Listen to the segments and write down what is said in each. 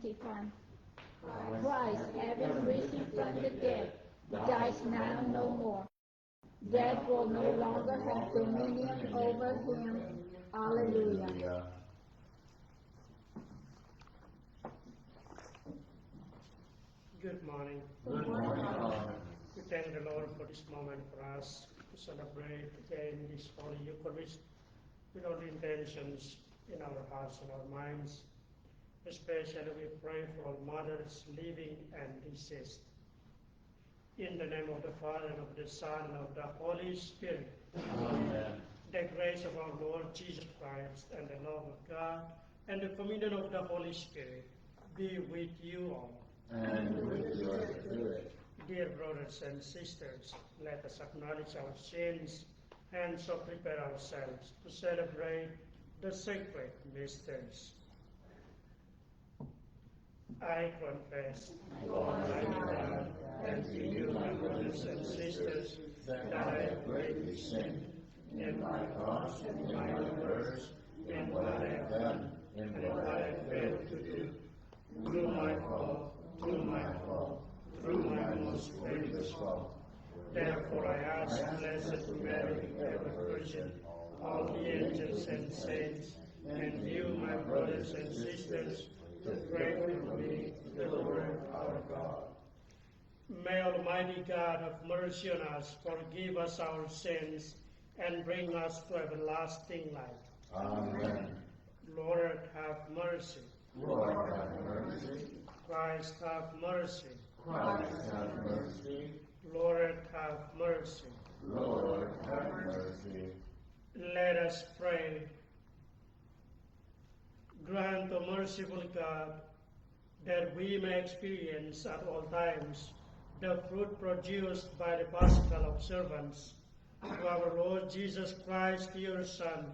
20:10. Christ, having risen from the dead, dies now no more. Death will no longer have dominion over him. Alleluia. Good morning. Good morning. We thank the Lord for this moment for us to celebrate again this Holy Eucharist with all the intentions in our hearts and our minds. Especially we pray for all mothers living and deceased. In the name of the Father, and of the Son, and of the Holy Spirit. Amen. The grace of our Lord Jesus Christ, and the love of God, and the communion of the Holy Spirit be with you all. And with your spirit. Dear brothers and sisters, let us acknowledge our sins and so prepare ourselves to celebrate the sacred mysteries. I confess, Almighty God, and to you, my brothers and sisters, that I have greatly sinned in my thoughts and my words, in what I have done and what I have failed to do, through my fault, through my most grievous fault. Therefore I ask Blessed Mary, ever Virgin, all the angels and saints, and you, my brothers and sisters, to pray for me to the Lord our God. May Almighty God have mercy on us, forgive us our sins, and bring us to everlasting life. Amen. Lord, have mercy. Lord, have mercy. Christ, have mercy. Christ, have mercy. Lord, have mercy. Lord, have mercy. Let us pray. Grant, O merciful God, that we may experience at all times the fruit produced by the Paschal observance through our Lord Jesus Christ, your Son,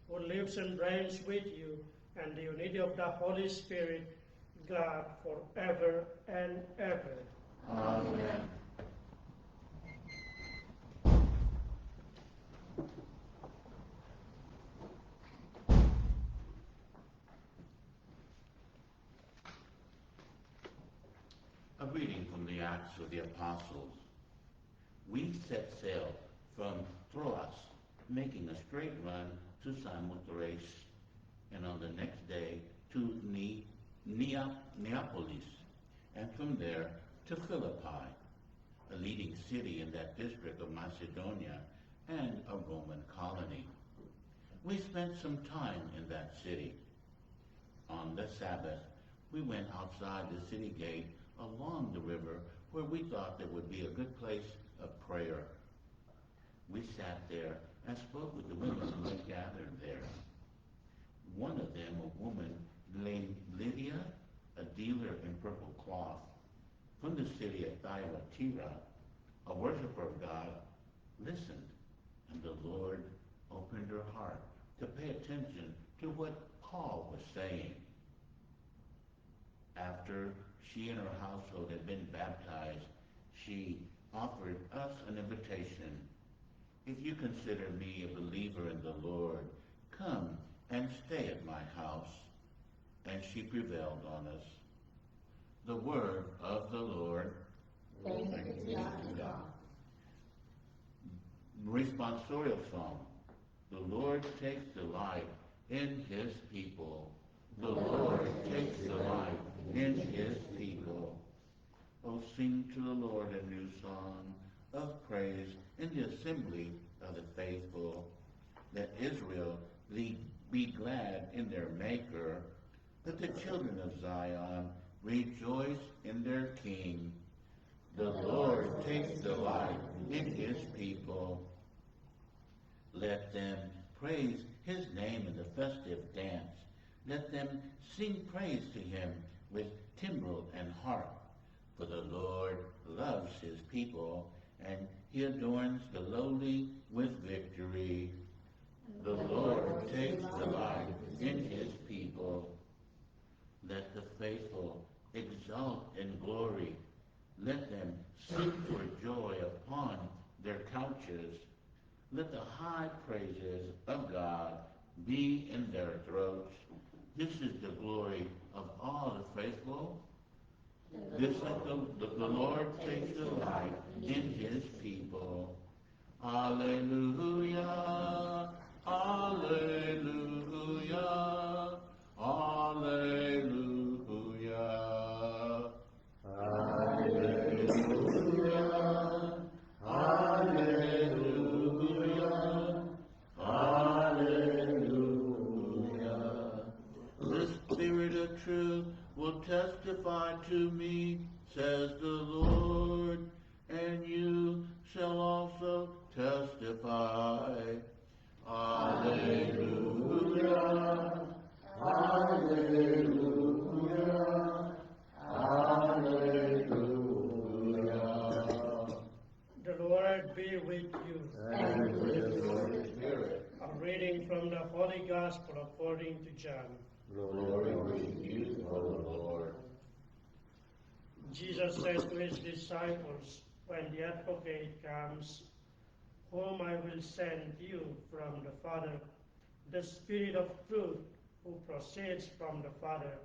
who lives and reigns with you, and the unity of the Holy Spirit, God, forever and ever. Amen. A reading from the Acts of the Apostles. We set sail from Troas, making a straight run to Samothrace, and on the next day to Neapolis, and from there to Philippi, a leading city in that district of Macedonia and a Roman colony. We spent some time in that city. On the Sabbath, we went outside the city gate along the river where we thought there would be a good place of prayer. We sat there and spoke with the women who had gathered there. One of them, a woman named Lydia, a dealer in purple cloth, from the city of Thyatira, a worshiper of God, listened, and the Lord opened her heart to pay attention to what Paul was saying. After she and her household had been baptized, she offered us an invitation. If you consider me a believer in the Lord, come and stay at my house. And she prevailed on us. The word of the Lord. Thanks be to God. Responsorial Psalm. The Lord takes delight in his people. The Lord takes delight in his people. Oh, sing to the Lord a new song of praise in the assembly of the faithful. Let Israel be glad in their Maker. Let the children of Zion rejoice in their King. The Lord takes delight in his people. Let them praise his name in the festive dance. Let them sing praise to him with timbrel and harp. For the Lord loves his people, and he adorns the lowly with victory. The Lord takes delight in his people. Let the faithful exult in glory. Let them sing for joy upon their couches. Let the high praises of God be in their throats. This is the glory of all the faithful. This is the Lord takes delight in his people. Alleluia, alleluia, alleluia. Alleluia, alleluia, alleluia. The Spirit of truth will testify to me, says the Lord, and you shall also testify. Alleluia, alleluia, alleluia. The Lord be with you. And with your spirit. A reading from the Holy Gospel according to John. Glory be to you, O Lord. Jesus says to his disciples, when the Advocate comes, whom I will send you from the Father, the Spirit of truth, who proceeds from the Father,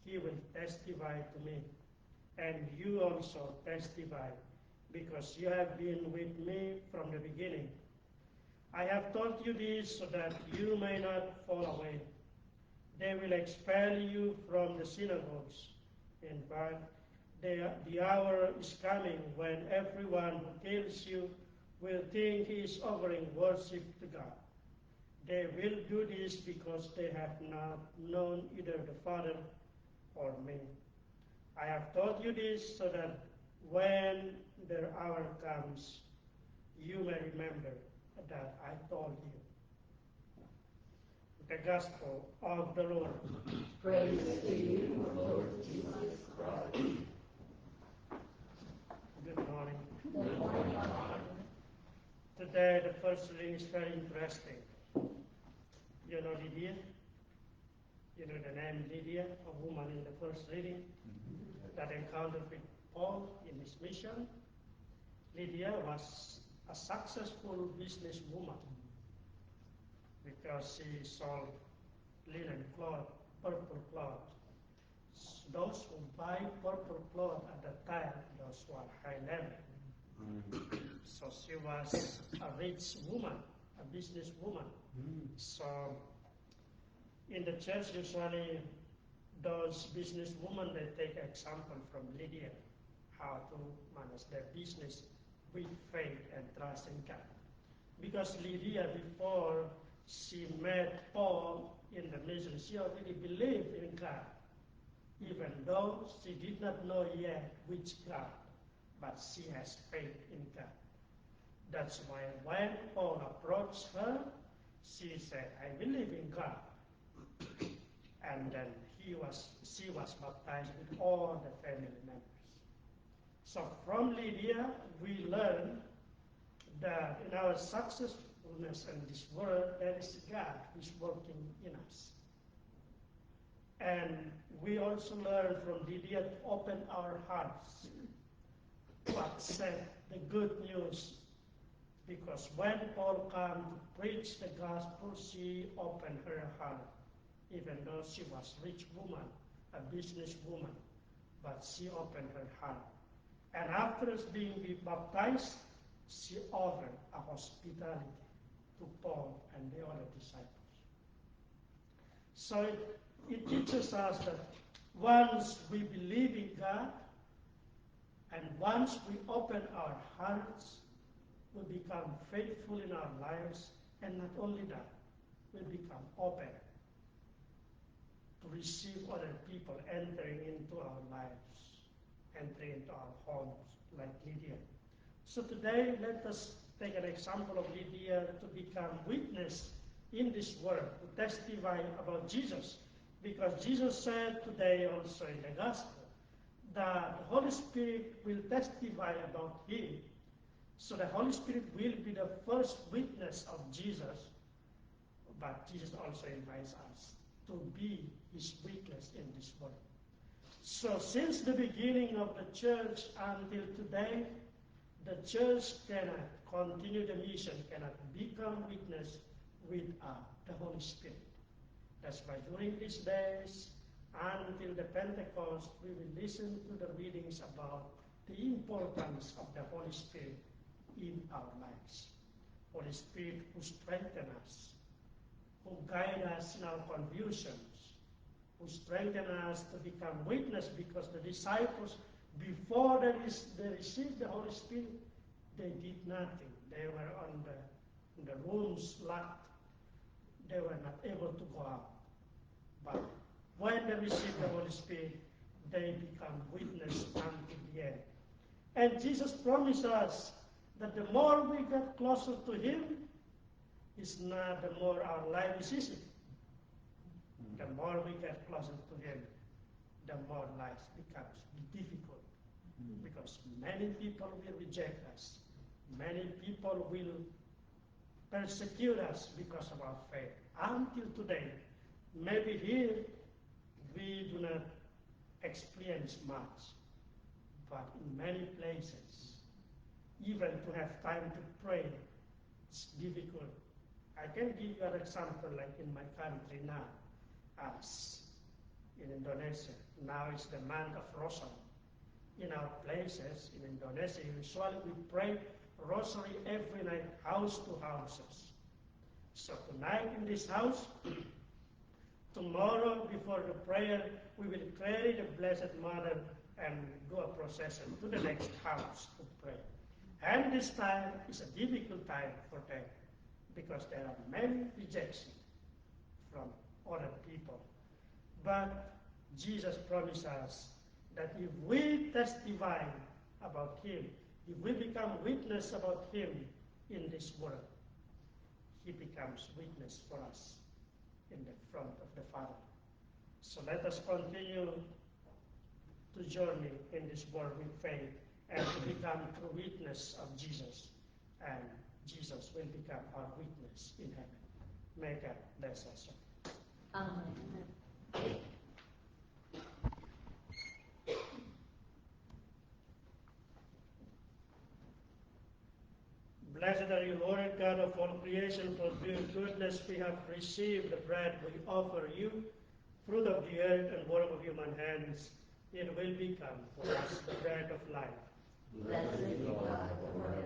he will testify to me. And you also testify, because you have been with me from the beginning. I have told you this so that you may not fall away. They will expel you from the synagogues. In fact, the hour is coming when everyone who kills you will think he is offering worship to God. They will do this because they have not known either the Father or me. I have told you this so that when their hour comes, you may remember that I told you. The Gospel of the Lord. Praise to you, Lord Jesus Christ. Good morning. Good morning, Lord. Today the first reading is very interesting. You know Lydia? You know the name Lydia, a woman in the first reading that encountered with Paul in his mission. Lydia was a successful businesswoman because she sold linen cloth, purple cloth. Those who buy purple cloth at the time, those who are high level. So she was a rich woman, a businesswoman. So in the church, usually those businesswomen, they take example from Lydia, how to manage their business with faith and trust in God. Because Lydia, before she met Paul in the mission, she already believed in God, even though she did not know yet which God, but she has faith in God. That's why when Paul approached her, she said, I believe in God. And then she was baptized with all the family members. So from Lydia, we learn that in our successfulness in this world, there is God who is working in us. And we also learn from Lydia to open our hearts to accept the good news. Because when Paul came to preach the gospel, she opened her heart, even though she was a rich woman, a business woman, but she opened her heart. And after being baptized, she offered a hospitality to Paul and the other disciples. So it teaches us that once we believe in God, and once we open our hearts, we become faithful in our lives, and not only that, we become open to receive other people entering into our lives, entering into our homes, like Lydia. So today, let us take an example of Lydia to become witness in this world, to testify about Jesus. Because Jesus said today also in the Gospel that the Holy Spirit will testify about him. So the Holy Spirit will be the first witness of Jesus, but Jesus also invites us to be his witness in this world. So since the beginning of the church until today, the church cannot continue the mission, cannot become witness without the Holy Spirit. That's why during these days, Until the Pentecost, we will listen to the readings about the importance of the Holy Spirit in our lives. Holy Spirit who strengthens us, who guides us in our confusions, who strengthens us to become witness, because the disciples, before they received the Holy Spirit, they did nothing. They were on the rooms locked. They were not able to go out. But when they received the Holy Spirit, they become witness until the end. And Jesus promised us that the more we get closer to Him, is not the more our life is easy. The more we get closer to Him, the more life becomes difficult. Because many people will reject us. Many people will persecute us because of our faith. Until today, maybe here we do not experience much. But in many places, even to have time to pray, it's difficult. I can give you an example, like in my country now, as in Indonesia. Now is the month of Rosary. In our places in Indonesia, usually we pray Rosary every night, house to houses. So tonight in this house, tomorrow before the prayer, we will carry the Blessed Mother and go a procession to the next house to pray. And this time is a difficult time for them, because there are many rejections from other people. But Jesus promised us that if we testify about Him, if we become witness about Him in this world, He becomes witness for us in the front of the Father. So let us continue to journey in this world with faith and to become true witness of Jesus. And Jesus will become our witness in heaven. May God bless us all. Amen. Blessed are you, Lord God of all creation, for your goodness we have received the bread we offer you, fruit of the earth and work of human hands. It will become for us the bread of life. Blessed be God forever.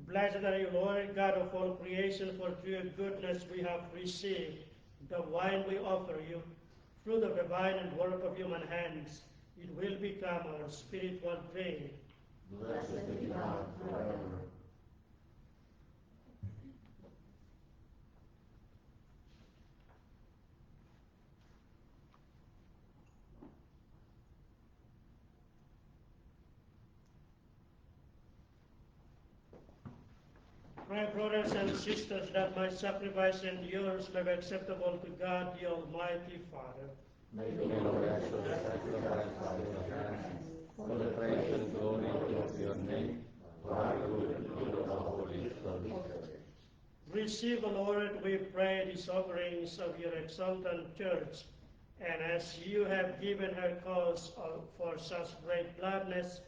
Blessed are you, Lord God of all creation, for through your goodness we have received the wine we offer you, fruit of the vine and work of human hands. It will become our spiritual drink. Blessed be God forever. My brothers and sisters, that my sacrifice and yours may be acceptable to God, the Almighty Father. May the Lord accept the sacrifice by your hands, for the praise and glory of your name, for our good and good of the Holy Spirit. Receive, O Lord, we pray, these offerings of your exultant church, and as you have given her cause for such great gladness,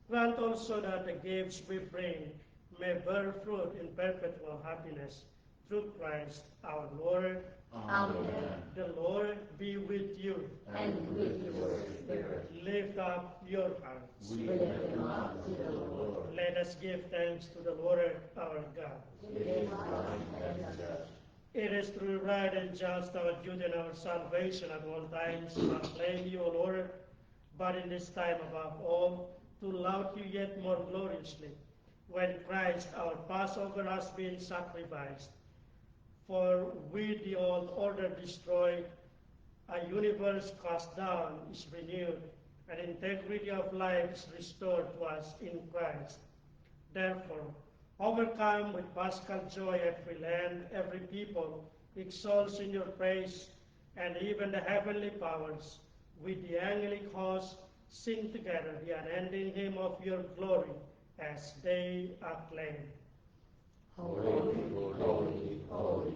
grant also that the gifts we bring may bear fruit in perpetual happiness, through Christ our Lord. Amen. The Lord be with you. And with your spirit. Lift up your hearts. We lift them up to the Lord. Let us give thanks to the Lord our God. It is right and just. It is true, right, and just, our duty and our salvation at all times to acclaim you, O Lord, but in this time above all, to laud you yet more gloriously, when Christ our Passover has been sacrificed. For with the old order destroyed, a universe cast down is renewed, and integrity of life is restored to us in Christ. Therefore, overcome with paschal joy, every land, every people exalts in your praise, and even the heavenly powers, with the angelic host, sing together the unending hymn of your glory, as they acclaim. Holy, holy, holy,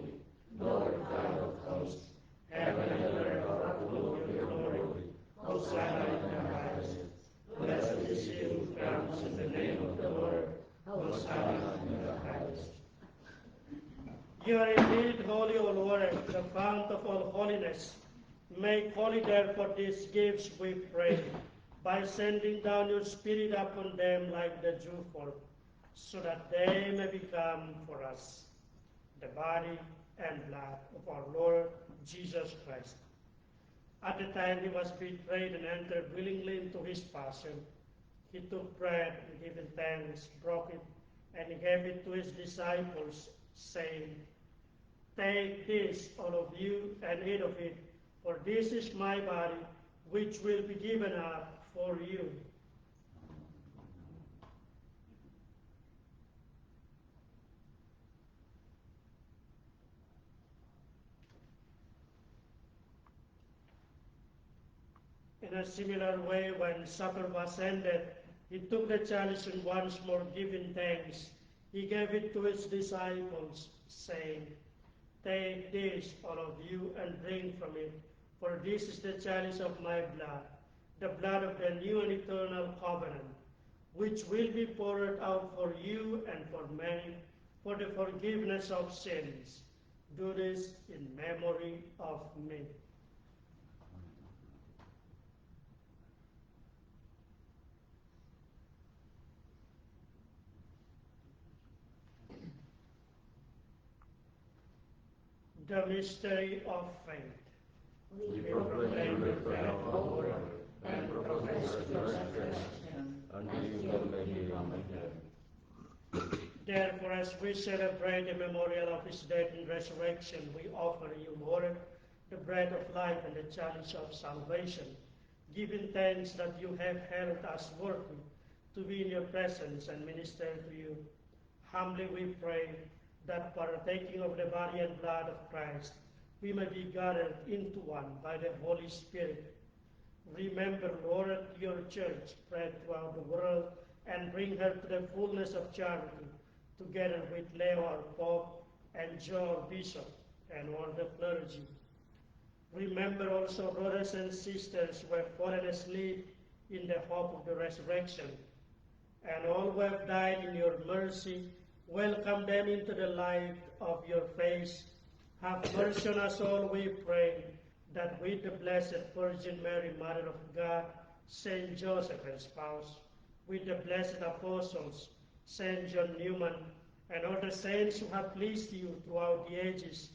Lord God of hosts, heaven and earth are full of your glory. Hosanna in the highest. Blessed is he who comes in the name of the Lord. Hosanna in the highest. You are indeed holy, O Lord, the fount of all holiness. Make holy therefore these gifts, we pray, by sending down your Spirit upon them like the dewfall, so that they may become for us the body and blood of our Lord Jesus Christ. At the time he was betrayed and entered willingly into his passion, he took bread and giving thanks, broke it, and gave it to his disciples, saying, "Take this, all of you, and eat of it, for this is my body, which will be given up for you." In a similar way, when supper was ended, he took the chalice and once more giving thanks, he gave it to his disciples, saying, "Take this, all of you, and drink from it, for this is the chalice of my blood, the blood of the new and eternal covenant, which will be poured out for you and for many for the forgiveness of sins. Do this in memory of me." The mystery of faith. We proclaim your death, O Lord, and profess your resurrection until you come again. Therefore, as we celebrate the memorial of his death and resurrection, we offer you, Lord, the bread of life and the chalice of salvation, giving thanks that you have held us worthy to be in your presence and minister to you. Humbly we pray that partaking of the body and blood of Christ, we may be gathered into one by the Holy Spirit. Remember, Lord, your church spread throughout the world and bring her to the fullness of charity, together with Leo our Pope and Joe our Bishop and all the clergy. Remember also brothers and sisters who have fallen asleep in the hope of the resurrection, and all who have died in your mercy. Welcome them into the light of your face. Have mercy on us all, we pray, that with the Blessed Virgin Mary, Mother of God, Saint Joseph and spouse, with the blessed apostles, Saint John Newman, and all the saints who have pleased you throughout the ages,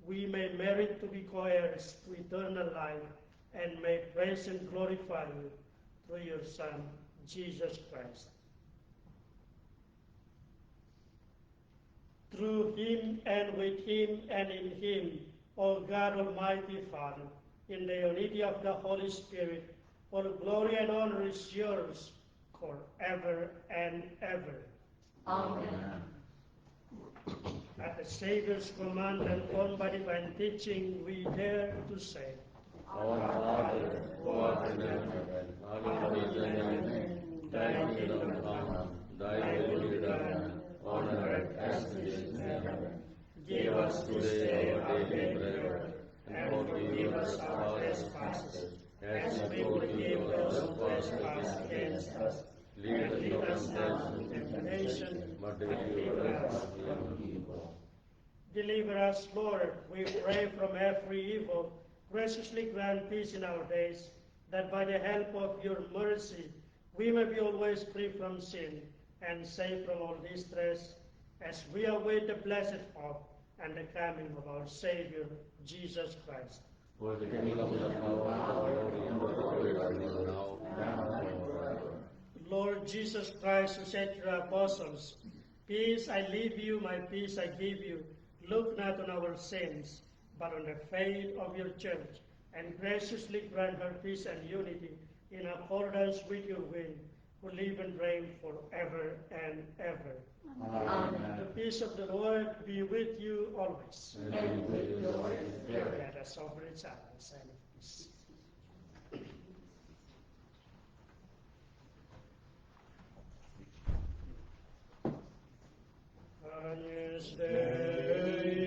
we may merit to be co-heirs to eternal life, and may praise and glorify you through your Son, Jesus Christ. Through him and with him and in him, O God Almighty Father, in the unity of the Holy Spirit, all glory and honor is yours forever and ever. Amen. At the Savior's command and formed by divine teaching, we dare to say, Our Father, who art in heaven, hallowed be thy name. Thy kingdom come, thy will be done, on earth as it is in heaven. Give us today our daily bread, and forgive us our trespasses, as we forgive those who trespass against us. Lead us not into temptation, but deliver us from evil. Deliver us, Lord, we pray, from every evil. Graciously grant peace in our days, that by the help of your mercy we may be always free from sin and safe from all distress, as we await the blessed hope and the coming of our Savior, Jesus Christ. For the kingdom, the power, and the glory, and the glory are now, and forever. Lord Jesus Christ, who said to your apostles, "Peace I leave you, my peace I give you," look not on our sins, but on the faith of your church, and graciously grant her peace and unity in accordance with your will, who live and reign forever and ever. Amen. The peace of the Lord be with you always. And with your spirit. Let us offer each other a sign of peace. Agnus Dei,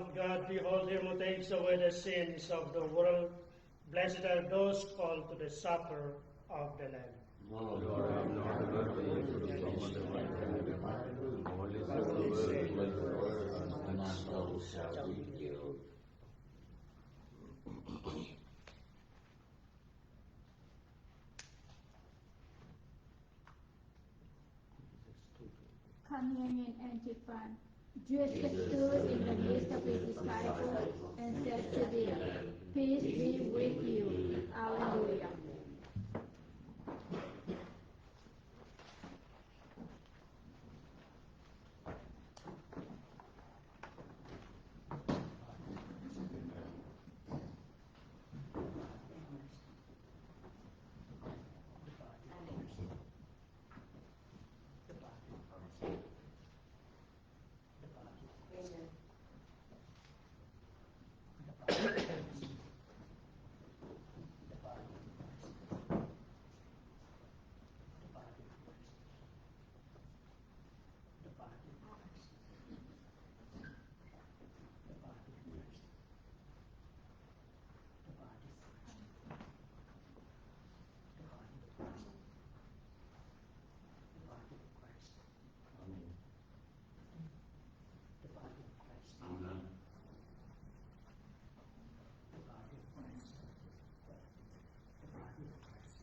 of God, behold him who takes away the sins of the world. Blessed are those called to the supper of the Lamb. Lord, I am not worthy to come under my roof. Only say the word, and my soul shall be healed. Communion antiphon. Jesus stood in the midst of his disciples and said to them, Peace be with you. Alleluia.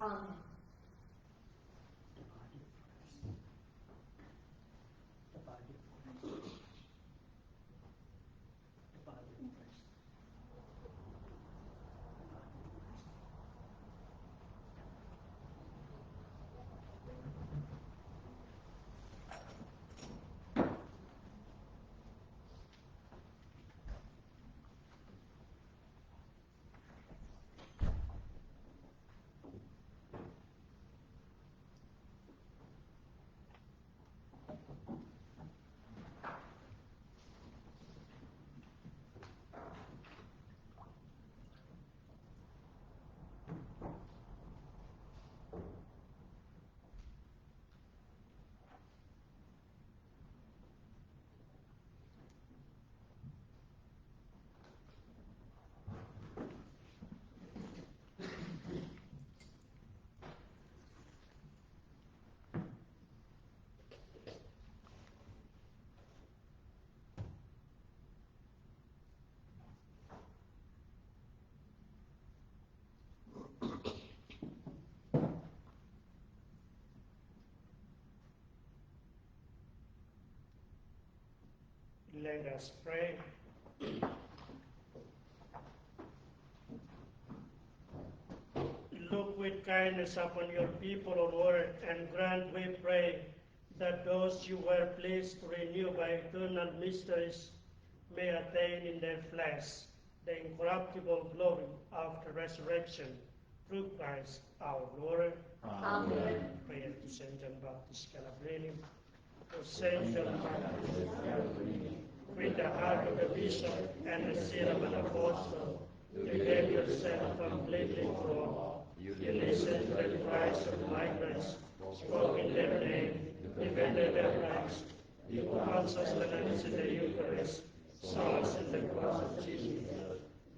Amen. Let us pray. Look with kindness upon your people, O Lord, and grant, we pray, that those you were pleased to renew by eternal mysteries may attain in their flesh the incorruptible glory of the resurrection through Christ our Lord. Amen. Prayer to Saint John Baptist Calabrini. To Saint John Baptist Calabrini, with the heart of a bishop and the seal of an apostle, you gave yourself completely to all. You listened to the cries of migrants, spoke in their name, defended their rights. You counsel us in the Eucharist, saw us in the cross of Jesus,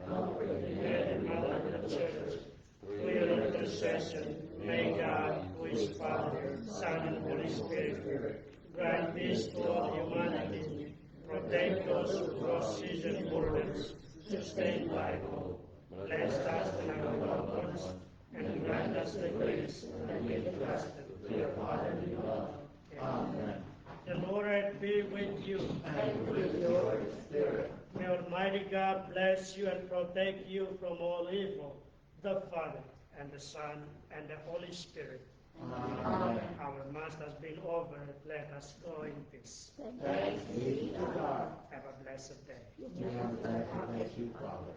comfort the Mary, Mother of the Church. Through your intercession, may God, who is Father, Son, and Holy Spirit, grant peace to all humanity, protect those who cross seas and borders, sustain by hope, bless us in our loved ones, and grant us the grace that we trusted to your fatherly love. Amen. The Lord be with you. And with your spirit. May Almighty God bless you and protect you from all evil, the Father, and the Son, and the Holy Spirit. Amen. Our Mass has been over. Let us go in peace. Thanks be to God. Have a blessed day. Thank you, Father.